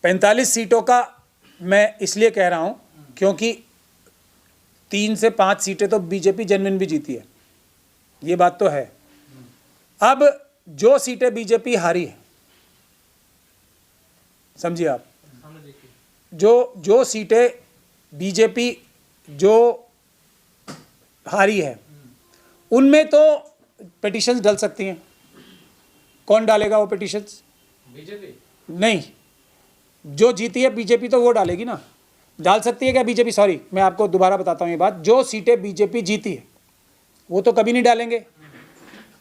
45 सीटों का मैं इसलिए कह रहा हूँ क्योंकि 3 से 5 सीटें तो बीजेपी जेन्युइन भी जीती है, ये बात तो है। अब जो सीटें बीजेपी हारी है, समझिए आप, जो सीटें बीजेपी जो हारी है उनमें तो पिटीशंस डल सकती हैं। कौन डालेगा वो पिटीशंस? बीजेपी नहीं, जो जीती है बीजेपी तो वो डालेगी ना। डाल सकती है क्या बीजेपी? सॉरी, मैं आपको दोबारा बताता हूँ ये बात। जो सीटें बीजेपी जीती है वो तो कभी नहीं डालेंगे,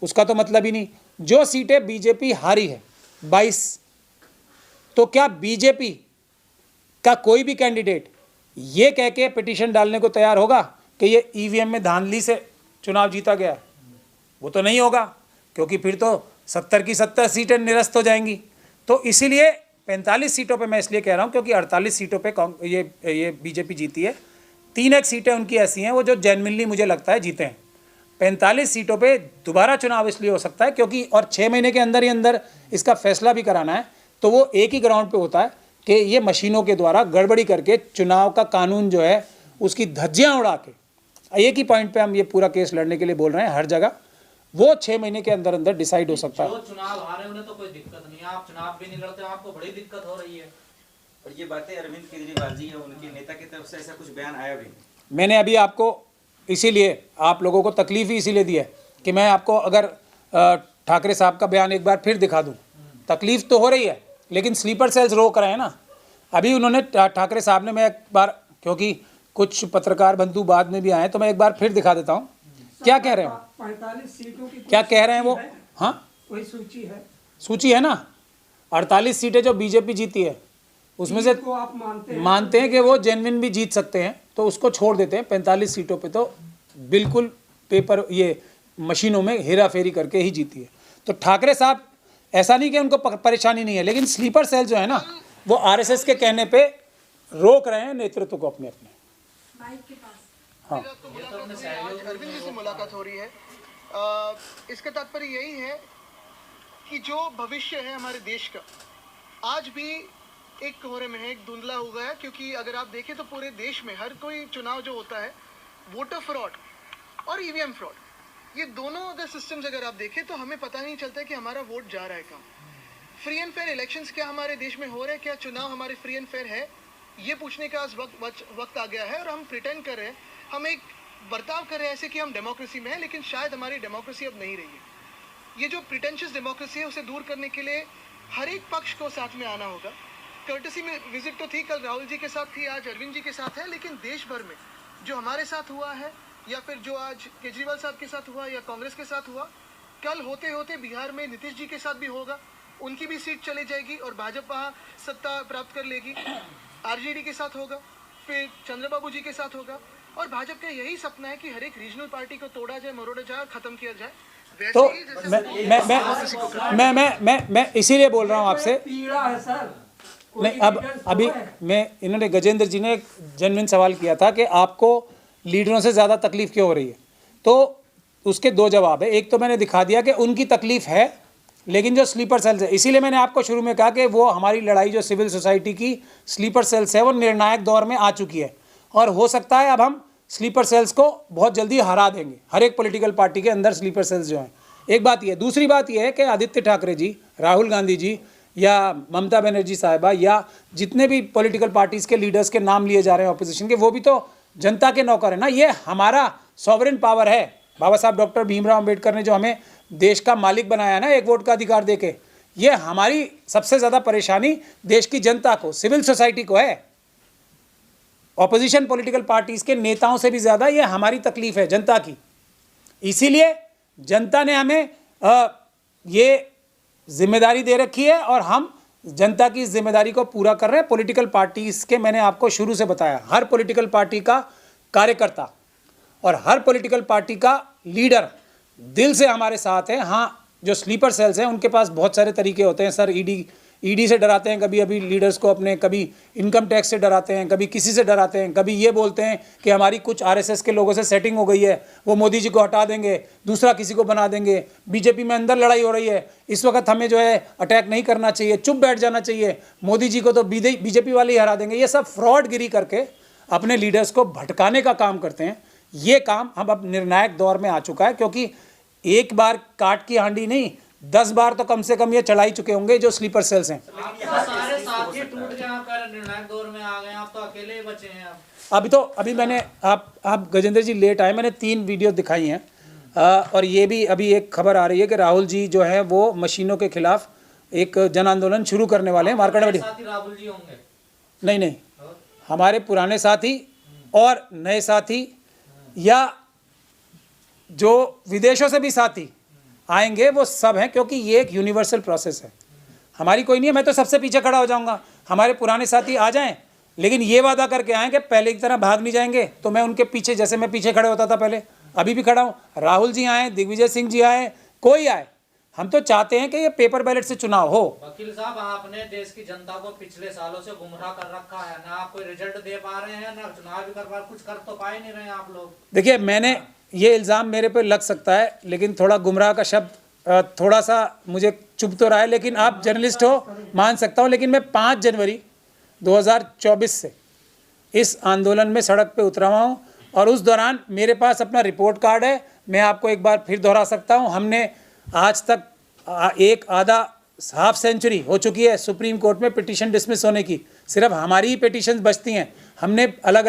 उसका तो मतलब ही नहीं। जो सीटें बीजेपी हारी है 22, तो क्या बीजेपी का कोई भी कैंडिडेट ये कह के पिटीशन डालने को तैयार होगा कि ये ईवीएम में धांधली से चुनाव जीता गया? वो तो नहीं होगा, क्योंकि फिर तो 70 की 70 सीटें निरस्त हो जाएंगी। तो इसीलिए 45 सीटों पे मैं इसलिए कह रहा हूँ क्योंकि 48 सीटों पे ये बीजेपी जीती है। 3 सीटें उनकी ऐसी हैं वो जो जेन्युइनली मुझे लगता है जीते हैं। 45 सीटों पे दोबारा चुनाव इसलिए हो सकता है क्योंकि, और 6 महीने के अंदर ही अंदर इसका फैसला भी कराना है, तो वो एक ही ग्राउंड पे होता है कि ये मशीनों के द्वारा गड़बड़ी करके चुनाव का कानून जो है उसकी धज्जियाँ उड़ा के, एक ही पॉइंट पे हम ये पूरा केस लड़ने के लिए बोल रहे हैं हर जगह, वो 6 महीने के अंदर अंदर डिसाइड हो सकता है। जो चुनाव हारे उन्हें तो कोई दिक्कत नहीं है, आप चुनाव भी नहीं लड़ते, आपको बड़ी दिक्कत हो रही है। और ये बातें अरविंद केजरीवाल जी या उनके नेता की तरफ से ऐसा कुछ बयान आया भी? मैंने अभी आपको इसीलिए, आप लोगों को तकलीफ ही इसीलिए दी है कि मैं आपको अगर ठाकरे साहब का बयान एक बार फिर दिखा दूं। तकलीफ तो हो रही है, लेकिन स्लीपर सेल्स रोक रहे हैं ना। अभी उन्होंने ठाकरे साहब ने, मैं एक बार, क्योंकि कुछ पत्रकार बंधु बाद में भी आए, तो मैं एक बार फिर दिखा देता हूँ क्या कह रहे हैं। 45 सीटों की क्या कह रहे हैं वो? हाँ, कोई सूची है? सूची है ना। 48 सीटें जो बीजेपी जीती है उसमें से को आप मानते हैं कि वो जेन्युइन भी जीत सकते हैं, तो उसको छोड़ देते हैं। 45 सीटों पे तो बिल्कुल पेपर, ये मशीनों में हेरा फेरी करके ही जीती है। तो ठाकरे साहब, ऐसा नहीं कि उनको परेशानी नहीं है, लेकिन स्लीपर सेल जो है ना, वो आरएसएस के कहने पे रोक रहे हैं नेतृत्व को अपने अपने। हाँ, अरविंद जी से मुलाकात हो रही है। इसका तात्पर्य यही है कि जो भविष्य है हमारे देश का आज भी एक कोहरे में है, एक धुंधला हुआ है। क्योंकि अगर आप देखें तो पूरे देश में हर कोई चुनाव जो होता है, वोटर फ्रॉड और ईवीएम फ्रॉड, ये दोनों अगर सिस्टम्स अगर आप देखें तो हमें पता नहीं चलता है कि हमारा वोट जा रहा है कहाँ। फ्री एंड फेयर इलेक्शंस क्या हमारे देश में हो रहे हैं? क्या चुनाव हमारे फ्री एंड फेयर है? ये पूछने का आज वक्त आ गया है। और हम प्रिटेंड कर रहे हैं, हम एक बर्ताव कर रहे हैं ऐसे कि हम डेमोक्रेसी में हैं, लेकिन शायद हमारी डेमोक्रेसी अब नहीं रही है। ये जो प्रिटेंशियस डेमोक्रेसी है उसे दूर करने के लिए हर एक पक्ष को साथ में आना होगा। कर्टसी में विजिट तो थी, कल राहुल जी के साथ थी, आज अरविंद जी के साथ है, लेकिन देश भर में जो हमारे साथ हुआ है या फिर जो आज केजरीवाल साहब के साथ हुआ या कांग्रेस के साथ हुआ, कल होते होते बिहार में नीतीश जी के साथ भी होगा, उनकी भी सीट चली जाएगी और भाजपा सत्ता प्राप्त कर लेगी। आरजेडी के साथ होगा, फिर चंद्रबाबू जी के साथ होगा। और भाजपा का यही सपना है कि हर एक रीजनल पार्टी को तोड़ा जाए, मरोड़ा जाए और खत्म किया जाए। तो मैं इसीलिए बोल रहा हूँ आपसे। पीड़ा है सर। नहीं, अब अभी मैं, इन्होंने, गजेंद्र जी ने एक जेन्युइन सवाल किया था कि आपको लीडरों से ज़्यादा तकलीफ क्यों हो रही है, तो उसके 2 जवाब है। एक तो मैंने दिखा दिया कि उनकी तकलीफ है, लेकिन जो स्लीपर सेल्स है, इसीलिए मैंने आपको शुरू में कहा कि वो हमारी लड़ाई जो सिविल सोसाइटी की स्लीपर सेल्स है वो निर्णायक दौर में आ चुकी है। और हो सकता है अब हम स्लीपर सेल्स को बहुत जल्दी हरा देंगे। हर एक पॉलिटिकल पार्टी के अंदर स्लीपर सेल्स जो हैं, एक बात ये। दूसरी बात ये है कि आदित्य ठाकरे जी, राहुल गांधी जी या ममता बनर्जी साहिबा या जितने भी पॉलिटिकल पार्टीज़ के लीडर्स के नाम लिए जा रहे हैं ऑपोजिशन के, वो भी तो जनता के नौकर है ना। ये हमारा सॉवरेन पावर है। बाबा साहब डॉक्टर भीमराव अम्बेडकर ने जो हमें देश का मालिक बनाया ना, एक वोट का अधिकार देके, ये हमारी सबसे ज़्यादा परेशानी देश की जनता को, सिविल सोसाइटी को है। ऑपोजिशन पॉलिटिकल पार्टीज़ के नेताओं से भी ज़्यादा ये हमारी तकलीफ़ है, जनता की। इसीलिए जनता ने हमें ये जिम्मेदारी दे रखी है और हम जनता की इस जिम्मेदारी को पूरा कर रहे हैं। पॉलिटिकल पार्टीज़ के, मैंने आपको शुरू से बताया, हर पॉलिटिकल पार्टी का कार्यकर्ता और हर पॉलिटिकल पार्टी का लीडर दिल से हमारे साथ है। हाँ, जो स्लीपर सेल्स हैं उनके पास बहुत सारे तरीके होते हैं सर, ईडी से डराते हैं, कभी अभी लीडर्स को अपने, कभी इनकम टैक्स से डराते हैं, कभी किसी से डराते हैं, कभी ये बोलते हैं कि हमारी कुछ आरएसएस के लोगों से सेटिंग हो गई है, वो मोदी जी को हटा देंगे, दूसरा किसी को बना देंगे, बीजेपी में अंदर लड़ाई हो रही है, इस वक्त हमें जो है अटैक नहीं करना चाहिए, चुप बैठ जाना चाहिए, मोदी जी को तो बीजेपी वाले ही हरा देंगे। ये सब फ्रॉडगिरी करके अपने लीडर्स को भटकाने का काम करते हैं। ये काम अब निर्णायक दौर में आ चुका है, क्योंकि एक बार काट की हांडी नहीं, 10 बार तो कम से कम ये चढ़ा ही चुके होंगे जो स्लीपर सेल्स हैं। आपके सारे साथी टूट गए, आप निर्णायक दौर में आ गए, आप तो अकेले ही बचे हैं। अभी मैंने आप गजेंद्र जी लेट आए, मैंने 3 वीडियो दिखाई हैं, और ये भी अभी एक खबर आ रही है कि राहुल जी जो है वो मशीनों के खिलाफ एक जन आंदोलन शुरू करने वाले हैं। मार्केट साथी राहुल जी होंगे? नहीं, हमारे पुराने साथी और नए साथी या जो विदेशों से भी साथी आएंगे वो सब हैं, क्योंकि ये एक यूनिवर्सल प्रोसेस है। हमारी कोई नहीं है, मैं तो सबसे पीछे खड़ा हो जाऊंगा। हमारे पुराने साथी आ जाएं, लेकिन ये वादा करके आएँ कि पहले की तरह भाग नहीं जाएंगे, तो मैं उनके पीछे, जैसे मैं पीछे खड़े होता था पहले, अभी भी खड़ा हूँ। राहुल जी आए, दिग्विजय सिंह जी आए, कोई आए, हम तो चाहते हैं कि ये पेपर बैलेट से चुनाव हो। वकील साहब, आपने देश की जनता को पिछले सालों से गुमराह कर रखा है, ना आप कोई रिजल्ट दे पा रहे हैं, ना चुनाव भी कर पा रहे, कुछ कर तो पा ही नहीं रहे आप लोग। देखिए, मैंने ये इल्ज़ाम मेरे पे लग सकता है, लेकिन थोड़ा गुमराह का शब्द थोड़ा सा मुझे चुभ तो रहा है, लेकिन आप जर्नलिस्ट हो, मान सकता हूँ। लेकिन मैं 5 जनवरी 2024 से इस आंदोलन में सड़क पे उतरा हुआ हूँ, और उस दौरान मेरे पास अपना रिपोर्ट कार्ड है। मैं आपको एक बार फिर दोहरा सकता हूँ, हमने आज तक एक आधा हाफ सेंचुरी हो चुकी है सुप्रीम कोर्ट में पिटीशन डिसमिस होने की, सिर्फ हमारी ही पिटीशन बचती हैं। हमने अलग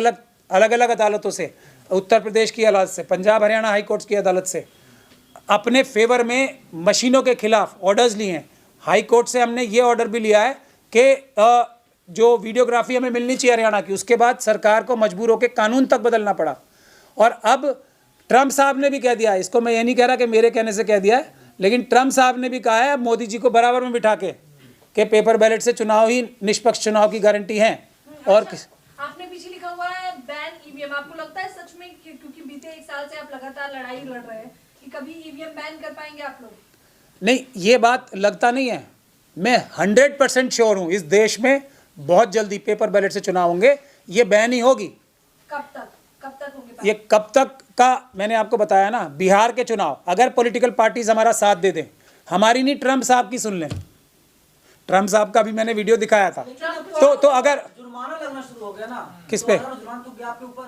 अलग अदालतों से, उत्तर प्रदेश की अदालत से, पंजाब हरियाणा हाई कोर्ट की अदालत से अपने फेवर में मशीनों के खिलाफ ऑर्डर्स लिए हैं। हाई कोर्ट से हमने ये ऑर्डर भी लिया है कि जो वीडियोग्राफी हमें मिलनी चाहिए हरियाणा की, उसके बाद सरकार को मजबूर होकर कानून तक बदलना पड़ा। और अब ट्रंप साहब ने भी कह दिया है, इसको मैं ये नहीं कह रहा कि मेरे कहने से कह दिया है, लेकिन ट्रंप साहब ने भी कहा है मोदी जी को बराबर में बिठा के कि पेपर बैलेट से चुनाव ही निष्पक्ष चुनाव की गारंटी है। और आपने पीछे लिखा हुआ है बैन ईवीएम, आपको लगता है सच में, क्योंकि बीते 1 साल से आप लगातार लड़ाई लड़ रहे हैं, कि कभी ईवीएम बैन कर पाएंगे आप लोग? नहीं, ये बात लगता नहीं है, मैं 100% श्योर हूँ, इस देश में बहुत जल्दी पेपर बैलेट से चुनाव होंगे, ये बैन ही होगी। कब तक होंगे? ये कब तक का मैंने आपको बताया ना, बिहार के चुनाव अगर पॉलिटिकल पार्टीज हमारा साथ दे दें, हमारी नहीं, ट्रंप साहब की सुन लें। ट्रंप साहब का भी मैंने वीडियो दिखाया था। तो अगर जुर्माना लगना शुरू हो गया ना, किस पे? जुर्माना तो आपके ऊपर